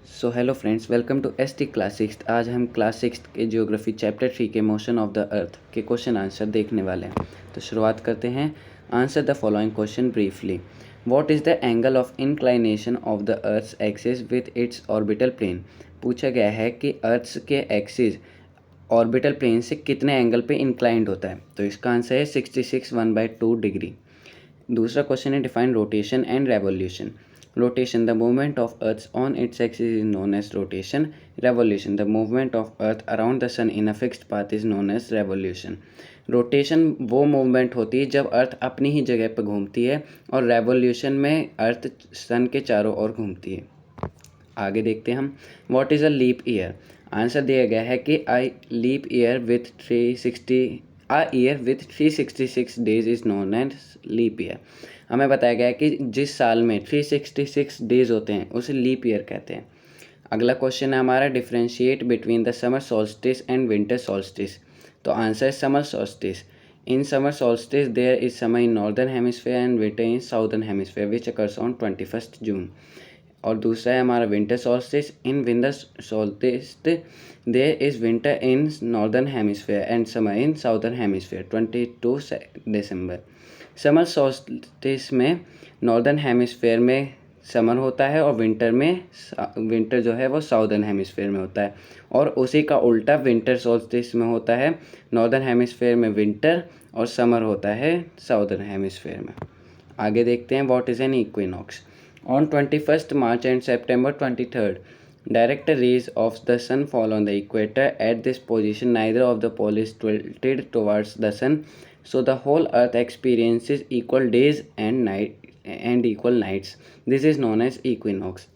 So hello friends, welcome to S T class six. आज हम class six के geography chapter 3 के motion of the अर्थ के question answer देखने वाले हैं। तो शुरुआत करते हैं। Answer the following question briefly. What is the angle of inclination of the earth's axis with its orbital plane. पूछा गया है कि अर्थ्स के एक्सिस ऑर्बिटल प्लेन से कितने एंगल पे इंक्लाइंड होता है। तो इसका आंसर है 66 1/2 डिग्री। दूसरा क्वेश्चन है define rotation and revolution. Rotation, the movement of Earth on its axis is known as rotation. Revolution, the movement of Earth around the sun in a fixed path is known as revolution. Rotation वो movement होती है जब अर्थ अपनी ही जगह पर घूमती है, और रेवोल्यूशन में अर्थ सन के चारों ओर घूमती है। आगे देखते हैं हम। What is a leap year. Answer दिया गया है कि leap year with 366 days is known as leap year. हमें बताया गया है कि जिस साल में 366 डेज होते हैं उसे लीप ईयर कहते हैं। अगला क्वेश्चन है हमारा, differentiate between the summer solstice and winter solstice. तो आंसर है summer solstice. In summer solstice there is summer in northern hemisphere and winter in southern hemisphere which occurs on 21 June. और दूसरा है हमारा winter solstice. In winter solstice there is winter in northern hemisphere and summer in southern hemisphere 22 December. Summer solstice में northern hemisphere में summer होता है और winter जो है वो साउदर्न हेमिस्फेयर में होता है, और उसी का उल्टा विंटर सोल्स्टिस में होता है। नॉर्दर्न हेमिस्फेयर में विंटर और समर होता है साउदर्न हेमिस्फेयर में। आगे देखते हैं। What is an equinox. On 21 March and September 23 direct rays of the sun fall on the equator. At this position neither of the pole is tilted towards the sun, so the whole earth experiences equal days and equal nights. This is known as equinox.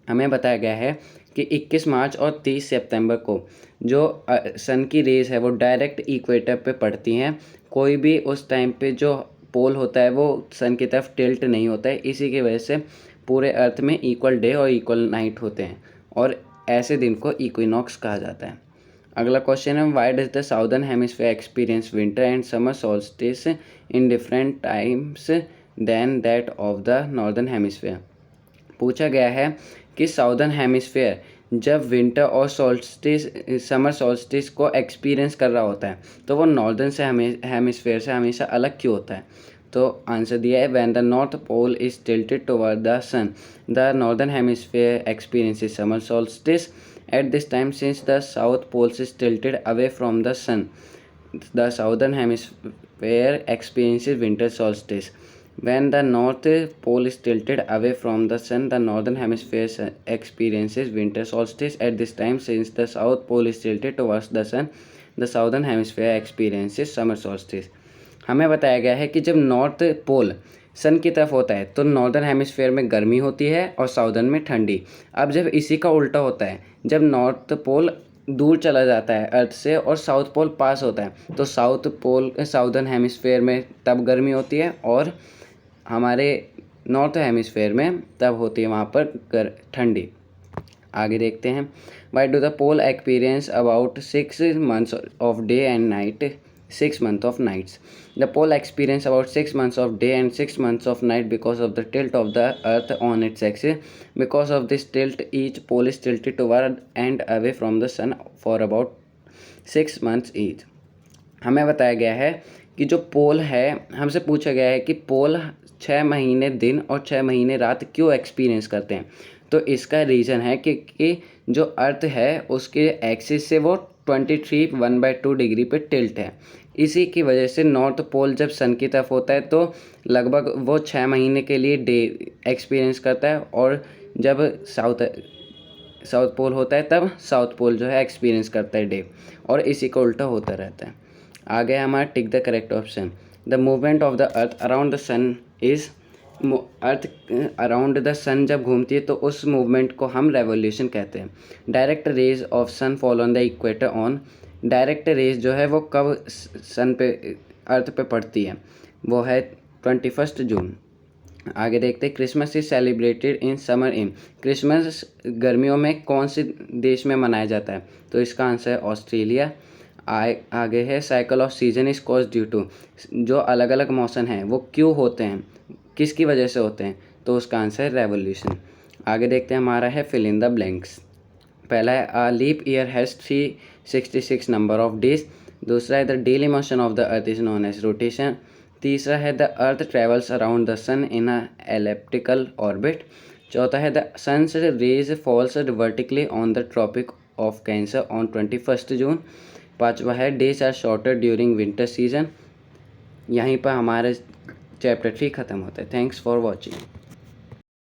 हमें बताया गया है कि 21 मार्च और 30 सितंबर को जो सन की raise है वो डायरेक्ट इक्वेटर पे पड़ती हैं। कोई भी उस टाइम पे जो पोल होता है वो सन की तरफ टिल्ट नहीं होता है। इसी की वजह से पूरे अर्थ में इक्वल डे और इक्वल नाइट होते हैं, और ऐसे दिन को इक्विनॉक्स कहा जाता है। अगला क्वेश्चन है, why does the southern hemisphere experience winter and summer solstice in different times than that of the northern hemisphere. पूछा गया है कि साउदर्न हेमिस्फीयर जब विंटर और समर सोल्स्टिस को एक्सपीरियंस कर रहा होता है तो वो नॉर्दर्न से हेमिस्फीयर से हमेशा अलग क्यों होता है। तो आंसर दिया है, when the north pole is tilted toward the sun the northern hemisphere experiences summer solstice. At this time since the south poles is tilted away from the sun the southern hemisphere experiences winter solstice. When the north pole is tilted away from the sun, the northern hemisphere experiences winter solstice. At this time, since the south pole is tilted towards the sun, the southern hemisphere experiences summer solstice. हमें बताया गया है कि जब north pole सन की तरफ होता है तो नॉर्दर्न हेमिस्फेयर में गर्मी होती है और साउदर्न में ठंडी। अब जब इसी का उल्टा होता है, जब नॉर्थ पोल दूर चला जाता है अर्थ से और साउथ पोल पास होता है, तो साउदर्न हेमिस्फेयर में तब गर्मी होती है और हमारे नॉर्थ हेमिस्फेयर में तब होती है वहाँ पर ठंडी। आगे देखते हैं। Why do the pole experience about 6 months of day and night 6 months of nights. The pole experience about 6 months of day and 6 months of night because of the tilt of the earth on its axis. Because of this tilt, each pole is tilted toward and away from the sun for about 6 months each. हमें बताया गया है कि जो पोल है, हमसे पूछा गया है कि पोल 6 महीने दिन और 6 महीने रात क्यों एक्सपीरियंस करते हैं। तो इसका रीज़न है कि जो अर्थ है उसके एक्सिस से वो 23 1/2 डिग्री पे टिल्ट है। इसी की वजह से नॉर्थ पोल जब सन की तरफ होता है तो लगभग वो 6 महीने के लिए डे एक्सपीरियंस करता है, और जब साउथ पोल होता है तब साउथ पोल जो है एक्सपीरियंस करता है डे, और इसी का उल्टा होता रहता है। आगे हमारा tick the correct option. The movement of the earth around the sun is, earth around the sun जब घूमती है तो उस मूवमेंट को हम रेवोल्यूशन कहते हैं। Direct rays of sun fall on the equator on, direct rays जो है वो कब सन पे अर्थ पे पड़ती है, वो है 21 जून। आगे देखते हैं। Christmas is celebrated in summer in, Christmas गर्मियों में कौन से देश में मनाया जाता है। तो इसका आंसर है ऑस्ट्रेलिया। आगे है, cycle of season is cause due to, जो अलग अलग मौसम हैं वो क्यों होते हैं, किसकी वजह से होते हैं। तो उसका आंसर है रेवोल्यूशन। आगे देखते हैं हमारा है फिल इन द ब्लैंक्स। पहला है a leap year has 366 number of days. दूसरा है the daily motion of the earth is known as rotation. तीसरा है the earth travels around the sun in a elliptical orbit. चौथा है the sun's rays falls vertically on the Tropic of Cancer on 21 June. पाँचवा है days are shorter during winter season. यहीं पर हमारे chapter 3 ख़त्म होता है। Thanks for watching.